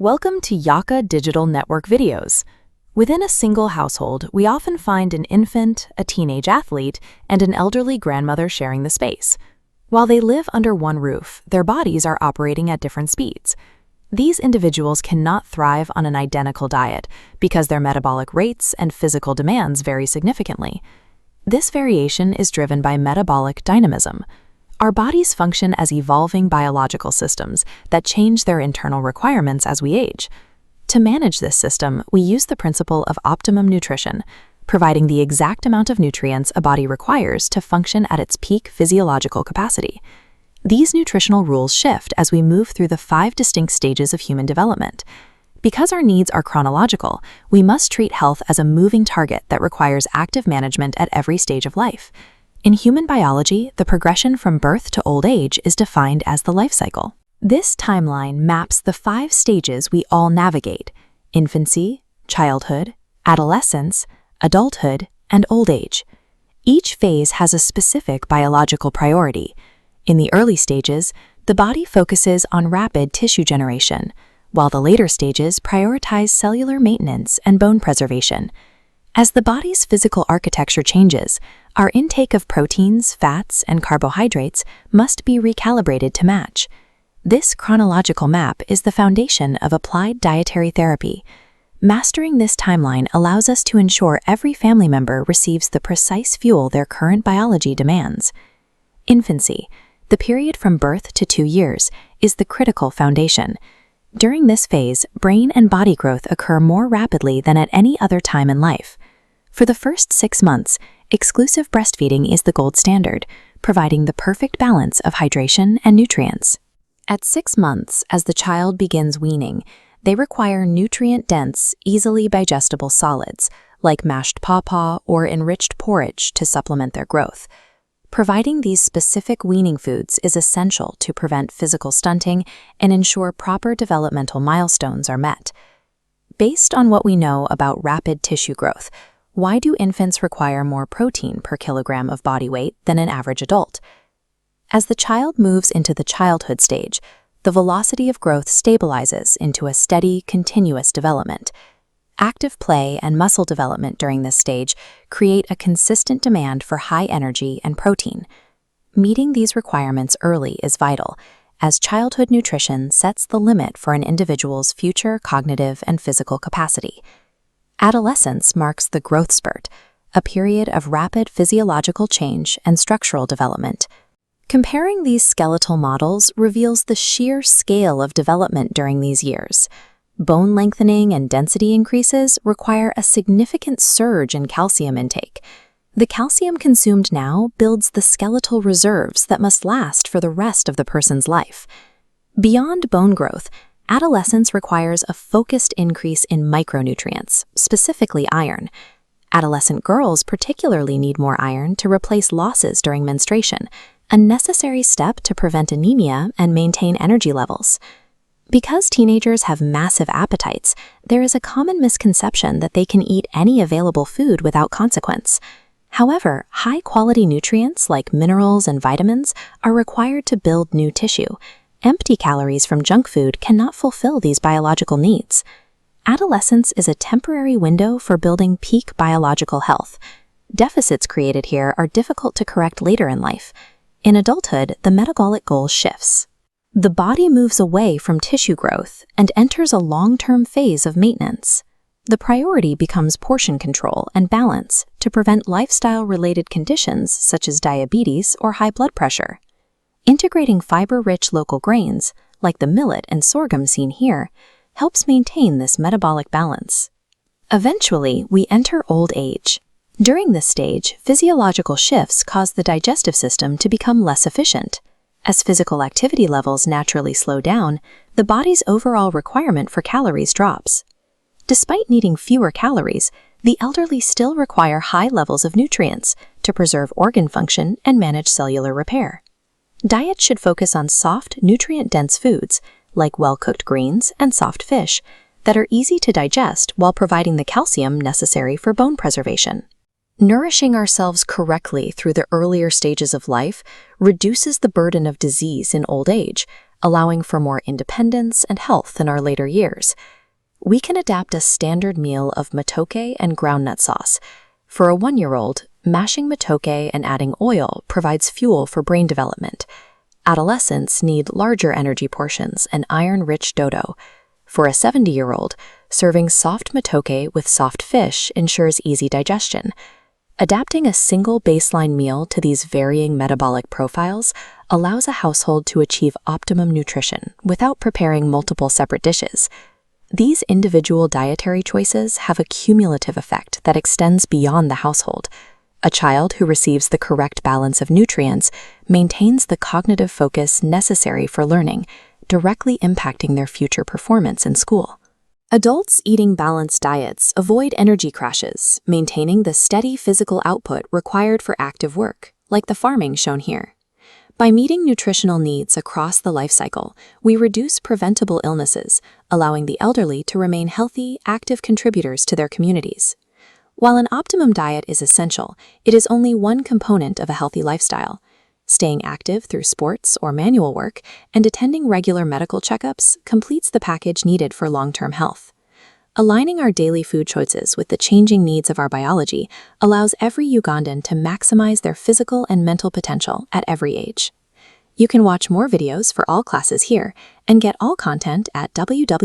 Welcome to Yaka Digital Network Videos. Within a single household, we often find an infant, a teenage athlete, and an elderly grandmother sharing the space. While they live under one roof, their bodies are operating at different speeds. These individuals cannot thrive on an identical diet because their metabolic rates and physical demands vary significantly. This variation is driven by metabolic dynamism. Our bodies function as evolving biological systems that change their internal requirements as we age. To manage this system, we use the principle of optimum nutrition, providing the exact amount of nutrients a body requires to function at its peak physiological capacity. These nutritional rules shift as we move through the 5 distinct stages of human development. Because our needs are chronological, we must treat health as a moving target that requires active management at every stage of life. In human biology, the progression from birth to old age is defined as the life cycle. This timeline maps the 5 stages we all navigate: infancy, childhood, adolescence, adulthood, and old age. Each phase has a specific biological priority. In the early stages, the body focuses on rapid tissue generation, while the later stages prioritize cellular maintenance and bone preservation. As the body's physical architecture changes, our intake of proteins, fats, and carbohydrates must be recalibrated to match. This chronological map is the foundation of applied dietary therapy. Mastering this timeline allows us to ensure every family member receives the precise fuel their current biology demands. Infancy, the period from birth to 2 years, is the critical foundation. During this phase, brain and body growth occur more rapidly than at any other time in life. For the first 6 months, exclusive breastfeeding is the gold standard, providing the perfect balance of hydration and nutrients. At 6 months, as the child begins weaning, they require nutrient-dense, easily digestible solids, like mashed pawpaw or enriched porridge, to supplement their growth. Providing these specific weaning foods is essential to prevent physical stunting and ensure proper developmental milestones are met. Based on what we know about rapid tissue growth, why do infants require more protein per kilogram of body weight than an average adult? As the child moves into the childhood stage, the velocity of growth stabilizes into a steady, continuous development. Active play and muscle development during this stage create a consistent demand for high energy and protein. Meeting these requirements early is vital, as childhood nutrition sets the limit for an individual's future cognitive and physical capacity. Adolescence marks the growth spurt, a period of rapid physiological change and structural development. Comparing these skeletal models reveals the sheer scale of development during these years. Bone lengthening and density increases require a significant surge in calcium intake. The calcium consumed now builds the skeletal reserves that must last for the rest of the person's life. Beyond bone growth, adolescence requires a focused increase in micronutrients, specifically iron. Adolescent girls particularly need more iron to replace losses during menstruation, a necessary step to prevent anemia and maintain energy levels. Because teenagers have massive appetites, there is a common misconception that they can eat any available food without consequence. However, high-quality nutrients like minerals and vitamins are required to build new tissue. Empty calories from junk food cannot fulfill these biological needs. Adolescence is a temporary window for building peak biological health. Deficits created here are difficult to correct later in life. In adulthood, the metabolic goal shifts. The body moves away from tissue growth and enters a long-term phase of maintenance. The priority becomes portion control and balance to prevent lifestyle-related conditions such as diabetes or high blood pressure. Integrating fiber-rich local grains, like the millet and sorghum seen here, helps maintain this metabolic balance. Eventually, we enter old age. During this stage, physiological shifts cause the digestive system to become less efficient. As physical activity levels naturally slow down, the body's overall requirement for calories drops. Despite needing fewer calories, the elderly still require high levels of nutrients to preserve organ function and manage cellular repair. Diet should focus on soft, nutrient-dense foods, like well-cooked greens and soft fish, that are easy to digest while providing the calcium necessary for bone preservation. Nourishing ourselves correctly through the earlier stages of life reduces the burden of disease in old age, allowing for more independence and health in our later years. We can adapt a standard meal of matoke and groundnut sauce. For a 1-year-old, mashing matoke and adding oil provides fuel for brain development. Adolescents need larger energy portions and iron-rich dodo. For a 70-year-old, serving soft matoke with soft fish ensures easy digestion. Adapting a single baseline meal to these varying metabolic profiles allows a household to achieve optimum nutrition without preparing multiple separate dishes. These individual dietary choices have a cumulative effect that extends beyond the household. A child who receives the correct balance of nutrients maintains the cognitive focus necessary for learning, directly impacting their future performance in school. Adults eating balanced diets avoid energy crashes, maintaining the steady physical output required for active work, like the farming shown here. By meeting nutritional needs across the life cycle, we reduce preventable illnesses, allowing the elderly to remain healthy, active contributors to their communities. While an optimum diet is essential, it is only one component of a healthy lifestyle. Staying active through sports or manual work and attending regular medical checkups completes the package needed for long-term health. Aligning our daily food choices with the changing needs of our biology allows every Ugandan to maximize their physical and mental potential at every age. You can watch more videos for all classes here and get all content at www.yaka.cc.